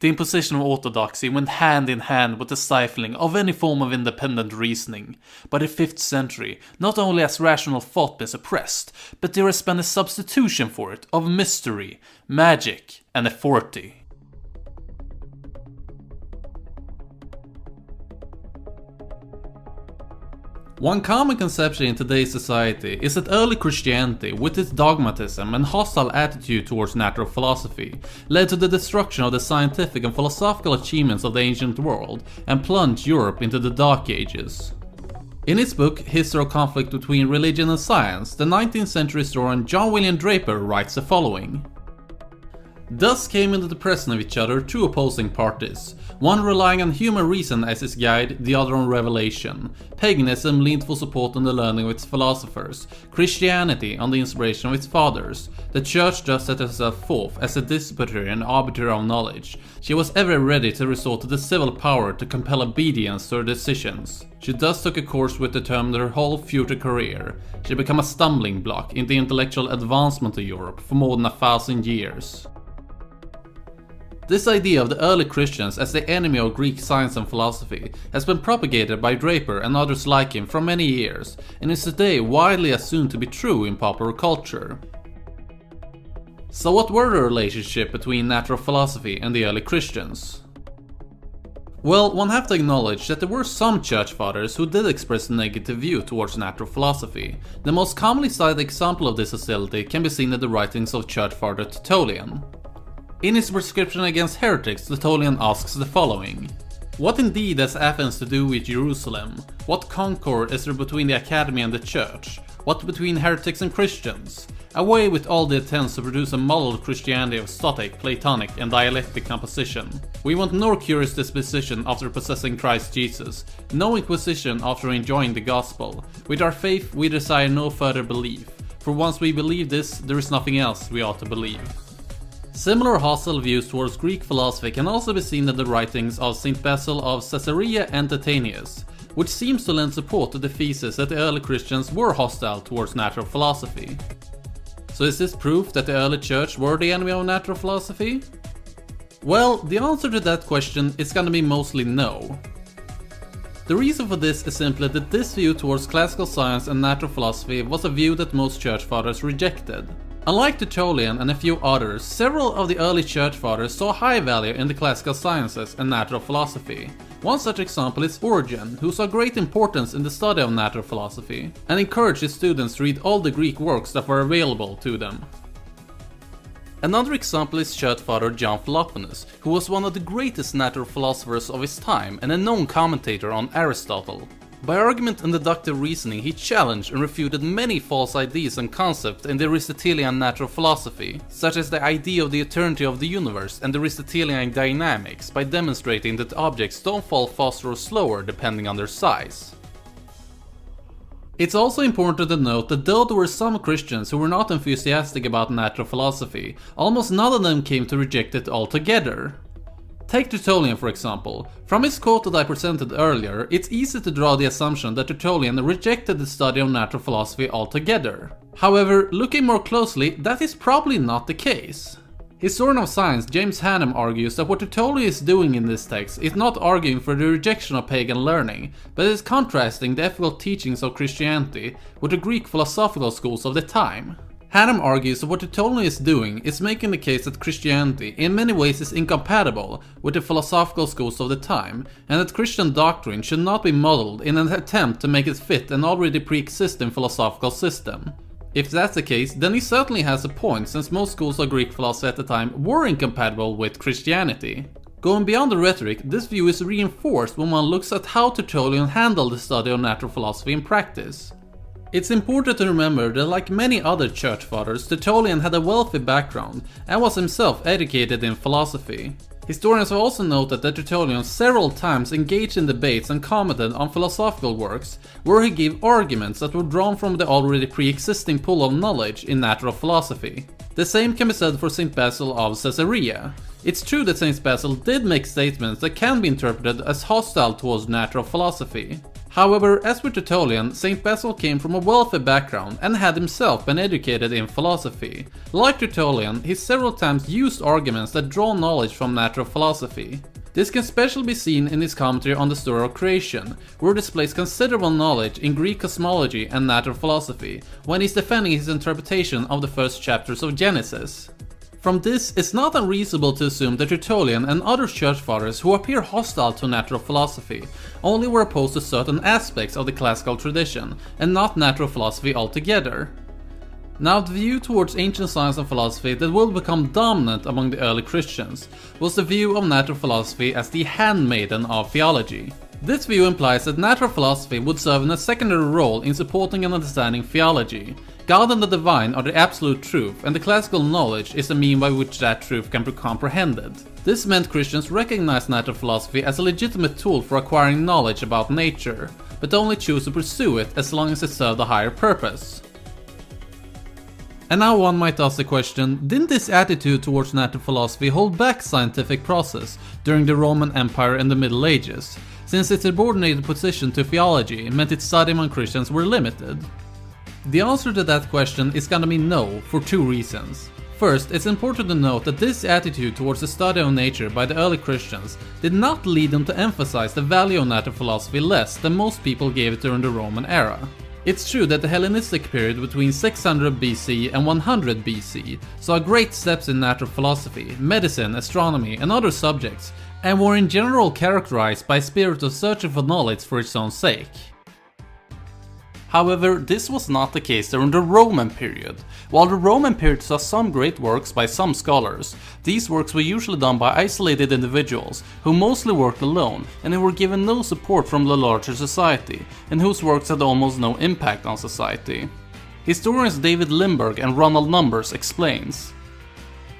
The imposition of orthodoxy went hand in hand with the stifling of any form of independent reasoning. By the 5th century, not only has rational thought been suppressed, but there has been a substitution for it of mystery, magic, and authority. One common conception in today's society is that early Christianity, with its dogmatism and hostile attitude towards natural philosophy, led to the destruction of the scientific and philosophical achievements of the ancient world and plunged Europe into the Dark Ages. In his book History of Conflict Between Religion and Science, the 19th century historian John William Draper writes the following. Thus came into the presence of each other two opposing parties, one relying on human reason as its guide, the other on revelation. Paganism leaned for support on the learning of its philosophers, Christianity on the inspiration of its fathers. The Church thus set herself forth as a disputer and arbiter of knowledge. She was ever ready to resort to the civil power to compel obedience to her decisions. She thus took a course which determined her whole future career. She became a stumbling block in the intellectual advancement of Europe for more than 1,000 years. This idea of the early Christians as the enemy of Greek science and philosophy has been propagated by Draper and others like him for many years, and is today widely assumed to be true in popular culture. So what were the relationship between natural philosophy and the early Christians? Well, one have to acknowledge that there were some church fathers who did express a negative view towards natural philosophy. The most commonly cited example of this hostility can be seen in the writings of church father Tertullian. In his prescription against heretics, Tertullian asks the following. What indeed has Athens to do with Jerusalem? What concord is there between the academy and the church? What between heretics and Christians? Away with all the attempts to produce a model Christianity of Stoic, Platonic, and dialectic composition. We want no curious disposition after possessing Christ Jesus, no inquisition after enjoying the gospel. With our faith we desire no further belief, for once we believe this, there is nothing else we ought to believe. Similar hostile views towards Greek philosophy can also be seen in the writings of St. Basil of Caesarea and Tatianus, which seems to lend support to the thesis that the early Christians were hostile towards natural philosophy. So is this proof that the early church were the enemy of natural philosophy? Well, the answer to that question is gonna be mostly no. The reason for this is simply that this view towards classical science and natural philosophy was a view that most church fathers rejected. Unlike Tertullian and a few others, several of the early church fathers saw high value in the classical sciences and natural philosophy. One such example is Origen, who saw great importance in the study of natural philosophy, and encouraged his students to read all the Greek works that were available to them. Another example is church father John Philoponus, who was one of the greatest natural philosophers of his time and a known commentator on Aristotle. By argument and deductive reasoning, he challenged and refuted many false ideas and concepts in the Aristotelian natural philosophy, such as the idea of the eternity of the universe and the Aristotelian dynamics, by demonstrating that objects don't fall faster or slower depending on their size. It's also important to note that though there were some Christians who were not enthusiastic about natural philosophy, almost none of them came to reject it altogether. Take Tertullian for example. From his quote that I presented earlier, it's easy to draw the assumption that Tertullian rejected the study of natural philosophy altogether. However, looking more closely, that is probably not the case. Historian of science James Hannam argues that what Tertullian is doing in this text is not arguing for the rejection of pagan learning, but is contrasting the ethical teachings of Christianity with the Greek philosophical schools of the time. Hannam argues that what Tertullian is doing is making the case that Christianity in many ways is incompatible with the philosophical schools of the time, and that Christian doctrine should not be modeled in an attempt to make it fit an already pre-existing philosophical system. If that's the case, then he certainly has a point, since most schools of Greek philosophy at the time were incompatible with Christianity. Going beyond the rhetoric, this view is reinforced when one looks at how Tertullian handled the study of natural philosophy in practice. It's important to remember that like many other church fathers, Tertullian had a wealthy background and was himself educated in philosophy. Historians have also noted that Tertullian several times engaged in debates and commented on philosophical works, where he gave arguments that were drawn from the already pre-existing pool of knowledge in natural philosophy. The same can be said for St. Basil of Caesarea. It's true that St. Basil did make statements that can be interpreted as hostile towards natural philosophy. However, as with Tertullian, St. Basil came from a wealthy background and had himself been educated in philosophy. Like Tertullian, he several times used arguments that draw knowledge from natural philosophy. This can especially be seen in his commentary on the story of creation, where he displays considerable knowledge in Greek cosmology and natural philosophy, when he's defending his interpretation of the first chapters of Genesis. From this, it's not unreasonable to assume that Tertullian and other church fathers who appear hostile to natural philosophy only were opposed to certain aspects of the classical tradition, and not natural philosophy altogether. Now, the view towards ancient science and philosophy that will become dominant among the early Christians was the view of natural philosophy as the handmaiden of theology. This view implies that natural philosophy would serve in a secondary role in supporting and understanding theology. God and the divine are the absolute truth, and the classical knowledge is the mean by which that truth can be comprehended. This meant Christians recognized natural philosophy as a legitimate tool for acquiring knowledge about nature, but only choose to pursue it as long as it served a higher purpose. And now one might ask the question, didn't this attitude towards natural philosophy hold back scientific process during the Roman Empire in the Middle Ages, since its subordinated position to theology meant its study among Christians were limited? The answer to that question is gonna be no, for two reasons. First, it's important to note that this attitude towards the study of nature by the early Christians did not lead them to emphasize the value of natural philosophy less than most people gave it during the Roman era. It's true that the Hellenistic period between 600 BC and 100 BC saw great steps in natural philosophy, medicine, astronomy, and other subjects, and were in general characterized by a spirit of searching for knowledge for its own sake. However, this was not the case during the Roman period. While the Roman period saw some great works by some scholars, these works were usually done by isolated individuals who mostly worked alone and who were given no support from the larger society, and whose works had almost no impact on society. Historians David Lindberg and Ronald Numbers explains,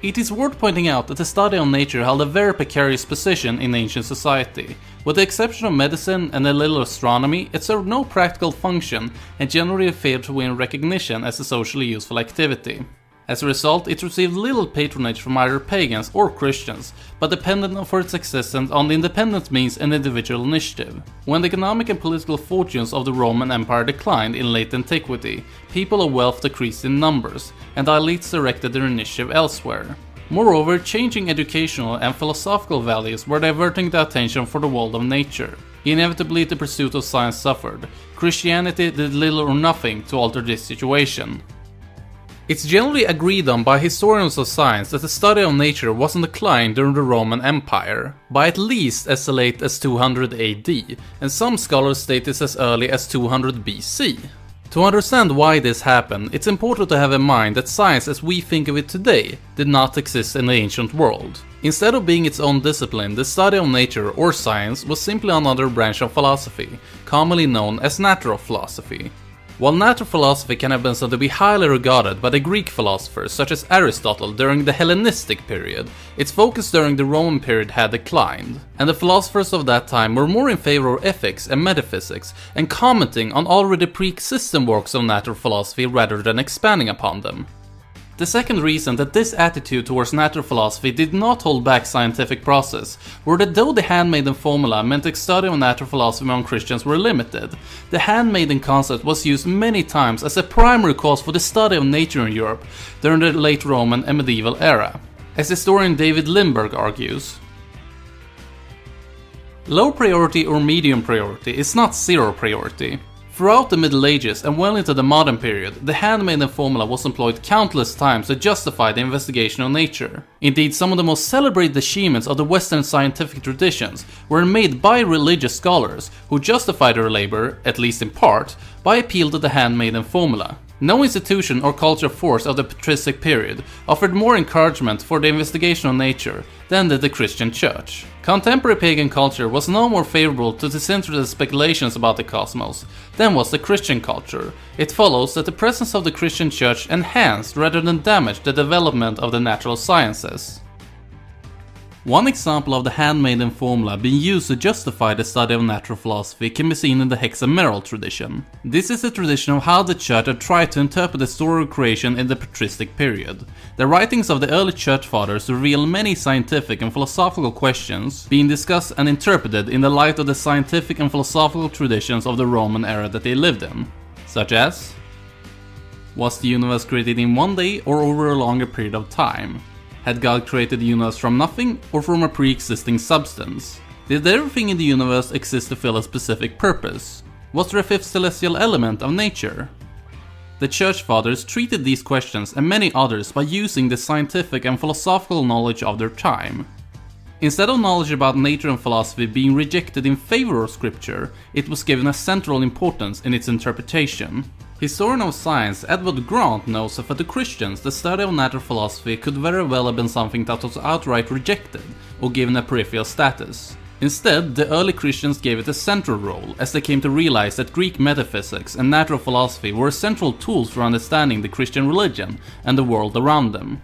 "It is worth pointing out that the study of nature held a very precarious position in ancient society. With the exception of medicine and a little astronomy, it served no practical function and generally failed to win recognition as a socially useful activity. As a result, it received little patronage from either pagans or Christians, but depended for its existence on the independent means and individual initiative. When the economic and political fortunes of the Roman Empire declined in late antiquity, people of wealth decreased in numbers, and the elites directed their initiative elsewhere. Moreover, changing educational and philosophical values were diverting the attention for the world of nature. Inevitably, the pursuit of science suffered. Christianity did little or nothing to alter this situation." It's generally agreed on by historians of science that the study of nature was in decline during the Roman Empire, by at least as late as 200 AD, and some scholars state this as early as 200 BC. To understand why this happened, it's important to have in mind that science as we think of it today did not exist in the ancient world. Instead of being its own discipline, the study of nature or science was simply another branch of philosophy, commonly known as natural philosophy. While natural philosophy can have been said to be highly regarded by the Greek philosophers such as Aristotle during the Hellenistic period, its focus during the Roman period had declined, and the philosophers of that time were more in favor of ethics and metaphysics and commenting on already pre-existing works of natural philosophy rather than expanding upon them. The second reason that this attitude towards natural philosophy did not hold back scientific process were that though the handmaiden formula meant the study of natural philosophy among Christians were limited, the handmaiden concept was used many times as a primary cause for the study of nature in Europe during the late Roman and medieval era. As historian David Lindberg argues, low priority or medium priority is not zero priority. Throughout the Middle Ages and well into the modern period, the handmaiden formula was employed countless times to justify the investigation of nature. Indeed, some of the most celebrated achievements of the Western scientific traditions were made by religious scholars who justified their labor, at least in part, by appeal to the handmaiden formula. No institution or cultural force of the patristic period offered more encouragement for the investigation of nature than did the Christian Church. Contemporary pagan culture was no more favorable to disinterested speculations about the cosmos than was the Christian culture. It follows that the presence of the Christian Church enhanced rather than damaged the development of the natural sciences. One example of the handmaiden formula being used to justify the study of natural philosophy can be seen in the hexameral tradition. This is a tradition of how the church had tried to interpret the story of creation in the patristic period. The writings of the early church fathers reveal many scientific and philosophical questions being discussed and interpreted in the light of the scientific and philosophical traditions of the Roman era that they lived in, such as: was the universe created in one day or over a longer period of time? Had God created the universe from nothing or from a pre-existing substance? Did everything in the universe exist to fill a specific purpose? Was there a fifth celestial element of nature? The Church Fathers treated these questions and many others by using the scientific and philosophical knowledge of their time. Instead of knowledge about nature and philosophy being rejected in favor of scripture, it was given a central importance in its interpretation. Historian of science Edward Grant knows that for the Christians, the study of natural philosophy could very well have been something that was outright rejected or given a peripheral status. Instead, the early Christians gave it a central role, as they came to realize that Greek metaphysics and natural philosophy were central tools for understanding the Christian religion and the world around them.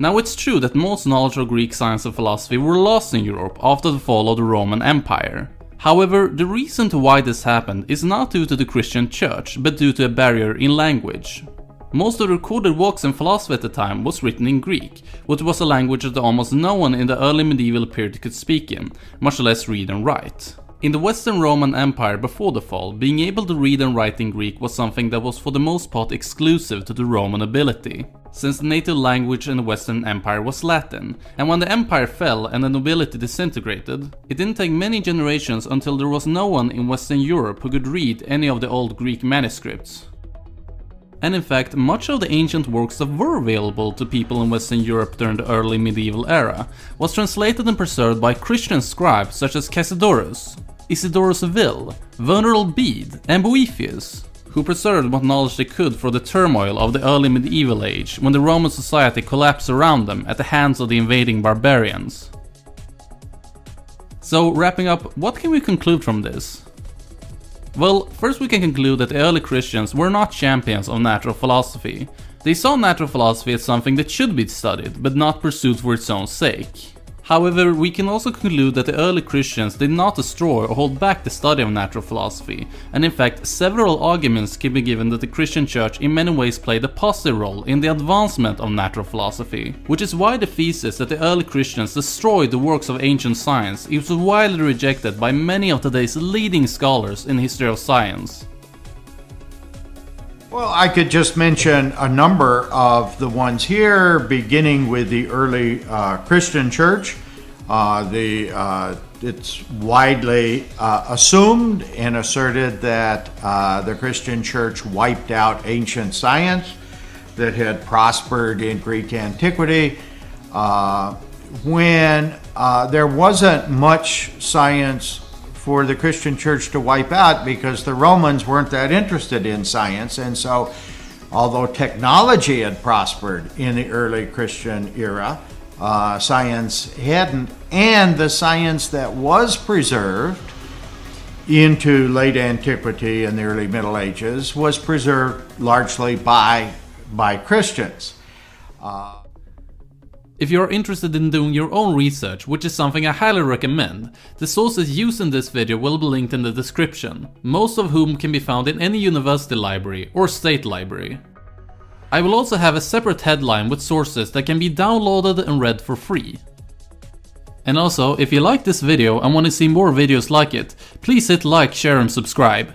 Now, it's true that most knowledge of Greek science and philosophy were lost in Europe after the fall of the Roman Empire. However, the reason to why this happened is not due to the Christian church, but due to a barrier in language. Most of the recorded works in philosophy at the time was written in Greek, which was a language that almost no one in the early medieval period could speak in, much less read and write. In the Western Roman Empire before the fall, being able to read and write in Greek was something that was for the most part exclusive to the Roman nobility, since the native language in the Western Empire was Latin, and when the empire fell and the nobility disintegrated, it didn't take many generations until there was no one in Western Europe who could read any of the old Greek manuscripts. And in fact, much of the ancient works that were available to people in Western Europe during the early medieval era was translated and preserved by Christian scribes such as Cassiodorus, Isidorus of Ville, Venerable Bede, and Boethius, who preserved what knowledge they could for the turmoil of the early medieval age when the Roman society collapsed around them at the hands of the invading barbarians. So, wrapping up, what can we conclude from this? Well, first we can conclude that the early Christians were not champions of natural philosophy. They saw natural philosophy as something that should be studied, but not pursued for its own sake. However, we can also conclude that the early Christians did not destroy or hold back the study of natural philosophy, and in fact, several arguments can be given that the Christian church in many ways played a positive role in the advancement of natural philosophy, which is why the thesis that the early Christians destroyed the works of ancient science is widely rejected by many of today's leading scholars in the history of science. Well, I could just mention a number of the ones here, beginning with the early Christian church. It's widely assumed and asserted that the Christian church wiped out ancient science that had prospered in Greek antiquity when there wasn't much science for the Christian church to wipe out because the Romans weren't that interested in science. And so, although technology had prospered in the early Christian era, science hadn't. And the science that was preserved into late antiquity and the early Middle Ages was preserved largely by Christians. If you are interested in doing your own research, which is something I highly recommend, the sources used in this video will be linked in the description, most of whom can be found in any university library or state library. I will also have a separate headline with sources that can be downloaded and read for free. And also, if you like this video and want to see more videos like it, please hit like, share and subscribe.